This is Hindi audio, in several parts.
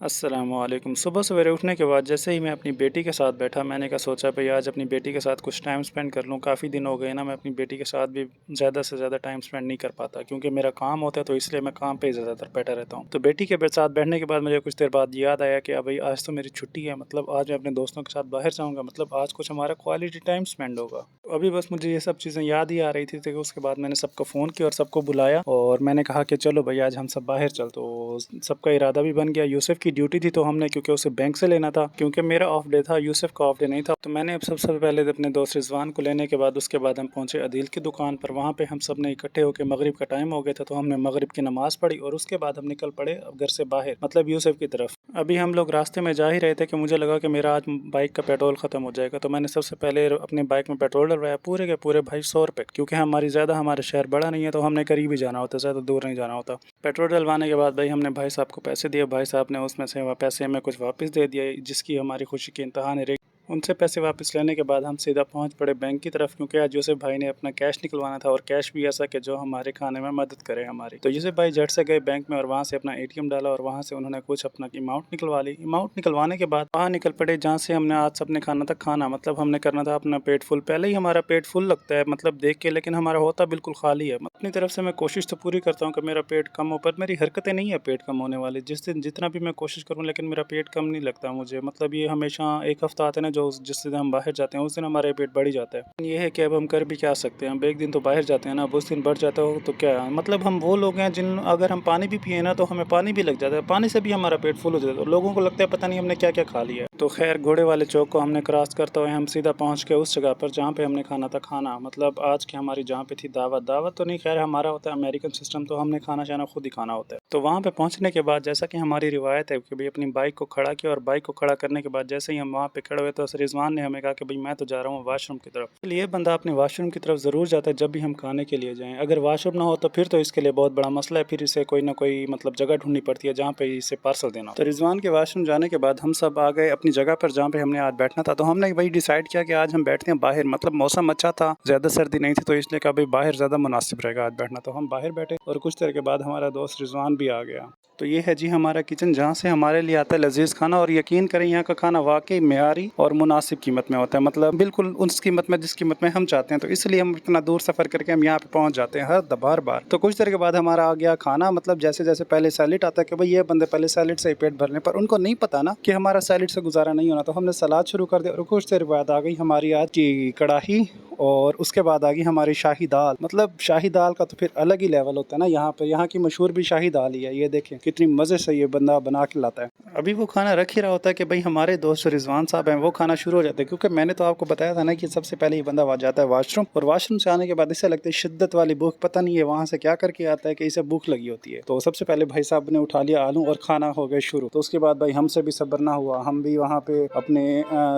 अस्सलामुअलैकुम। सुबह सवेरे उठने के बाद जैसे ही मैं अपनी बेटी के साथ बैठा, मैंने कहा सोचा भई आज अपनी बेटी के साथ कुछ टाइम स्पेंड कर लूँ। काफ़ी दिन हो गए ना, मैं अपनी बेटी के साथ भी ज़्यादा से ज़्यादा टाइम स्पेंड नहीं कर पाता क्योंकि मेरा काम होता है, तो इसलिए मैं काम पे ही ज़्यादातर बैठा रहता हूँ। तो बेटी के साथ बैठने के बाद मुझे कुछ देर बाद याद आया कि भई आज तो मेरी छुट्टी है, मतलब आज मैं अपने दोस्तों के साथ बाहर जाऊँगा, मतलब आज कुछ हमारा क्वालिटी टाइम स्पेंड होगा। अभी बस मुझे ये सब चीज़ें याद ही आ रही थी, तो उसके बाद मैंने सबको फ़ोन किया और सबको बुलाया और मैंने कहा कि चलो भई आज हम सब बाहर चल। तो सबका इरादा भी बन गया। यूसुफ की ड्यूटी थी, तो हमने क्योंकि उसे बैंक से लेना था, क्योंकि मेरा ऑफ डे था, यूसुफ का ऑफ डे नहीं था, तो मैंने अब सबसे पहले अपने दोस्त रिजवान को लेने के बाद उसके बाद हम पहुंचे अदील की दुकान पर। वहाँ पे हम सब ने इकट्ठे होकर मगरिब का टाइम हो गया था, तो हमने मगरिब की नमाज पढ़ी और उसके बाद हम निकल पड़े अब घर से बाहर, मतलब यूसुफ की तरफ। अभी हम लोग रास्ते में जा ही रहे थे कि मुझे लगा कि मेरा आज बाइक का पेट्रोल ख़त्म हो जाएगा, तो मैंने सबसे पहले अपनी बाइक में पेट्रोल डलवाया पूरे के पूरे भाई 100 रुपये, क्योंकि हमारा शहर बड़ा नहीं है, तो हमने करीब ही जाना होता, ज़्यादा दूर नहीं जाना होता। पेट्रोल डलवाने के बाद भाई हमने भाई साहब को पैसे दिए, भाई साहब ने उसमें से पैसे हमें कुछ वापस दे दिए, जिसकी हमारी खुशी की इंतहा नहीं रही। उनसे पैसे वापस लेने के बाद हम सीधा पहुंच पड़े बैंक की तरफ, क्योंकि आज यूसुफ भाई ने अपना कैश निकलवाना था, और कैश भी ऐसा कि जो हमारे खाने में मदद करे हमारी। तो यूसुफ भाई झट से गए बैंक में और वहाँ से अपना एटीएम डाला और वहाँ से उन्होंने कुछ अपना अमाउंट निकलवा ली। अमाउंट निकलवाने के बाद वहाँ निकल पड़े जहाँ से हमने आज सबने खाना था, खाना मतलब हमने करना था अपना पेट फुल। पहले ही हमारा पेट फुल लगता है मतलब देख के, लेकिन हमारा होता बिल्कुल खाली है। अपनी तरफ से मैं कोशिश तो पूरी करता हूँ कि मेरा पेट कम हो, पर मेरी हरकतें नहीं है पेट कम होने वाली। जिस दिन जितना भी मैं कोशिश करूँ, लेकिन मेरा पेट कम नहीं लगता मुझे। मतलब ये हमेशा एक हफ्ता आते हैं ना, जो जिस दिन हम बाहर जाते हैं उस दिन हमारा पेट बढ़ ही जाता है। ये है कि अब हम कर भी क्या सकते हैं, अब एक दिन तो बाहर जाते हैं ना, अब उस दिन बढ़ जाता हो तो क्या, मतलब हम वो लोग हैं जिन अगर हम पानी भी पिए ना तो हमें पानी भी लग जाता है, पानी से भी हमारा पेट फुल हो जाता है। लोगों को लगता है पता नहीं हमने क्या क्या खा लिया। तो खैर घोड़े वाले चौक को हमने क्रॉस करते हुए हम सीधा पहुंच के उस जगह पर जहाँ पे हमने खाना था, खाना मतलब आज की हमारी जहाँ पे थी दावत। दावत तो नहीं, खैर हमारा होता है अमेरिकन सिस्टम, तो हमने खाना शाना खुद ही खाना होता है। तो वहाँ पे पहुँचने के बाद जैसा कि हमारी रिवायत है कि भाई अपनी बाइक को खड़ा किया, और बाइक को खड़ा करने के बाद जैसे ही हम वहाँ पे खड़े हुए तो रिजवान ने हमें कहा कि भाई मैं तो जा रहा हूँ वाशरूम की तरफ। तो ये बंदा अपने वाशरूम की तरफ ज़रूर जाता है जब भी हम खाने के लिए जाएं। अगर वाशरूम ना हो तो फिर तो इसके लिए बहुत बड़ा मसला है, फिर इसे कोई ना कोई मतलब जगह ढूंढनी पड़ती है जहाँ पे इसे पार्सल देना हो। तो रिजवान के वाशरूम जाने के बाद हम सब आ गए अपनी जगह पर जहाँ पे हमने आज बैठना था। तो हमने भाई डिसाइड किया कि आज हम बैठते हैं बाहर, मतलब मौसम अच्छा था, ज़्यादा सर्दी नहीं थी, तो इसलिए कहा भाई बाहर ज़्यादा मुनासिब रहेगा आज बैठना। तो हम बाहर बैठे और कुछ देर के बाद हमारा दोस्त रिजवान भी आ गया। तो ये है जी हमारा किचन, जहाँ से हमारे लिए आता है लजीज खाना। और यकीन करें यहाँ का खाना वाकई मेयारी और मुनासिब कीमत में होता है, मतलब बिल्कुल उस कीमत में जिस कीमत में हम चाहते हैं। तो इसलिए हम इतना दूर सफ़र करके हम यहाँ पे पहुँच जाते हैं हर बार बार। तो कुछ देर के बाद हमारा आ गया खाना, मतलब जैसे जैसे पहले सैलेड आता है कि भाई ये बंदे पहले सैलेड से ही पेट भर लें, पर उनको नहीं पता ना कि हमारा सैलेड से गुजारा नहीं होना। तो हमने सलाद शुरू कर दिया और कुछ देर बाद आ गई हमारी आज की कड़ाही, और उसके बाद आ गई हमारी शाही दाल। मतलब शाही दाल का तो फिर अलग ही लेवल होता है ना यहाँ पे, यहाँ की मशहूर भी शाही दाल ही है। ये देखें कितनी मज़े से ये बंदा बना के लाता है। अभी वो खाना रख ही रहा होता है कि भाई हमारे दोस्त रिजवान साहब हैं, वो खाना शुरू हो जाते हैं, क्योंकि मैंने तो आपको बताया था ना कि सबसे पहले ये बंदा जाता है वाशरूम, और वाशरूम से आने के बाद इसे लगता है शिद्दत वाली भूख, पता नहीं है वहाँ से क्या करके आता है कि इसे भूख लगी होती है। तो सबसे पहले भाई साहब ने उठा लिया आलू और खाना हो गया शुरू। तो उसके बाद भाई हमसे भी सब्र ना हुआ, हम भी वहाँ पे अपने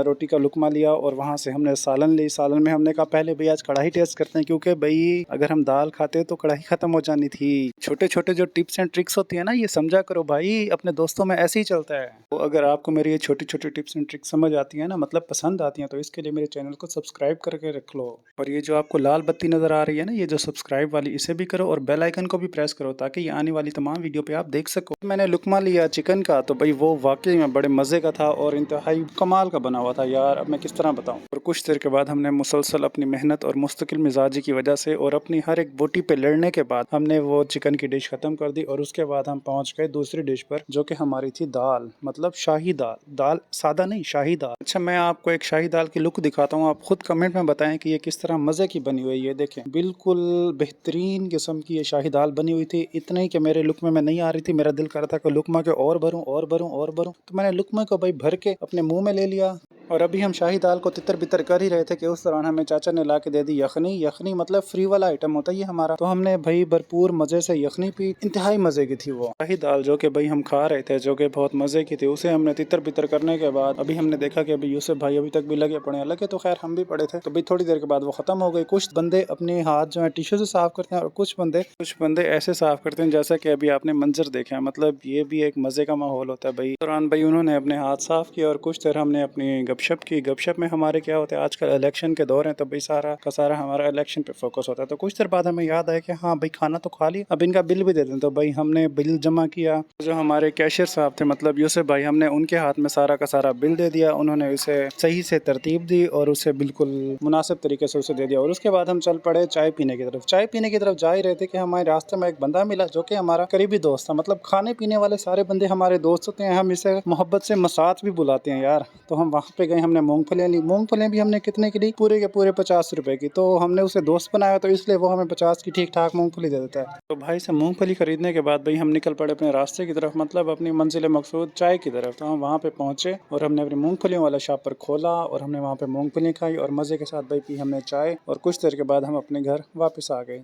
रोटी का लुकमा लिया और वहाँ से हमने सालन ली। सालन में हमने कहा पहले भाई आज कढ़ाई टेस्ट करते हैं, क्योंकि भाई अगर हम दाल खाते तो कढ़ाई खत्म हो जानी थी। छोटे छोटे जो टिप्स एंड ट्रिक्स होती है ना, ये समझा करो भाई, अपने दोस्तों में ऐसे ही चलता है। तो अगर आपको मेरी ये छोटी छोटी टिप्स एंड ट्रिक्स समझ आती है ना, मतलब पसंद आती हैं, तो इसके लिए मेरे चैनल को सब्सक्राइब करके रख लो। और ये जो आपको लाल बत्ती नजर आ रही है ना, ये जो सब्सक्राइब वाली, इसे भी करो और बेल आइकन को भी प्रेस करो, ताकि ये आने वाली तमाम वीडियो पे आप देख सको। मैंने लुकमा लिया चिकन का, तो भाई वो वाकई में बड़े मजे का था और इंतहाई कमाल का बना हुआ था यार, अब मैं किस तरह बताऊं। और कुछ देर के बाद हमने मुसलसल अपनी मेहनत और मुस्तकिल मिजाजी की वजह से और अपनी हर एक बोटी पे लड़ने के बाद हमने वो चिकन की डिश खत्म कर दी, और उसके बाद हम पहुंच गए दूसरी डिश पर, जो कि हमारी थी दाल, मतलब शाही दाल। दाल सादा नहीं, शाही दाल। अच्छा, मैं आपको एक शाही दाल की लुक दिखाता हूँ, आप खुद कमेंट में बताएं कि ये किस तरह मजे की बनी हुई है। ये देखें बिल्कुल बेहतरीन किस्म की ये शाही दाल बनी हुई थी। इतना ही कि मेरे लुकमे में नहीं आ रही थी, मेरा दिल कर रहा था कि लुकमा के और भरूं और भरूं और भरूं, तो मैंने लुकमे को भाई भर के अपने मुंह में ले लिया। और अभी हम शाही दाल को तितर बितर कर ही रहे थे कि उस दौरान हमें चाचा ने ला के दे दी यखनी। यखनी मतलब फ्री वाला आइटम होता है ये हमारा। तो हमने भाई भरपूर मजे से यखनी पी, इंतहाई मजे की थी वो शाही दाल जो कि भाई हम खा रहे थे, जो कि बहुत मजे की थी। उसे हमने तितर बितर करने के बाद अभी हमने देखा कि अभी यूसुफ भाई अभी तक भी लगे पड़े हैं। लगे तो खैर हम भी पड़े थे, तो भाई थोड़ी देर के बाद वो खत्म हो गई। कुछ बंदे अपने हाथ जो है टिश्यू से साफ करते हैं, और कुछ बंदे ऐसे साफ करते हैं जैसा कि अभी आपने मंजर देखा है। मतलब ये भी एक मजे का माहौल होता है भाई। दौरान भाई उन्होंने अपने हाथ साफ किए और कुछ देर हमने अपनी गप गपशप की। गपशप में हमारे क्या होता है, आजकल इलेक्शन के दौर हैं, तो भाई सारा का सारा हमारा इलेक्शन पे फोकस होता है। तो कुछ देर बाद हमें याद आया कि हाँ भाई, खाना तो खा लिया, अब इनका बिल भी दे दें। तो भाई हमने बिल जमा किया। जो हमारे कैशियर साहब थे, मतलब यूसुफ भाई, हमने उनके हाथ में सारा का सारा बिल दे दिया। उन्होंने उसे सही से तरतीब दी और उसे बिल्कुल मुनासिब तरीके से उसे दे दिया। और उसके बाद हम चल पड़े चाय पीने की तरफ। चाय पीने की तरफ जा ही रहे थे कि हमारे रास्ते में एक बंदा मिला जो कि हमारा करीबी दोस्त था। मतलब खाने पीने वाले सारे बंदे हमारे दोस्त होते हैं, हम इसे मोहब्बत से मसात भी बुलाते हैं यार। तो हम वहाँ पे गए, हमने मूंगफलियाँ ली। मूंगफलियाँ भी हमने कितने की ली, पूरे के पूरे 50 रुपए की। तो हमने उसे दोस्त बनाया, तो इसलिए वो हमें 50 की ठीक ठाक मूंगफली दे देता है। तो भाई से मूंगफली खरीदने के बाद भाई हम निकल पड़े अपने रास्ते की तरफ, मतलब अपनी मंजिल मकसूद चाय की तरफ। तो हम वहाँ पे पहुँचे और हमने अपनी मूंगफलियों वाला शॉप पर खोला और हमने वहाँ पे मूंगफली खाई और मज़े के साथ भाई पी हमने चाय। और कुछ देर के बाद हम अपने घर वापस आ गए।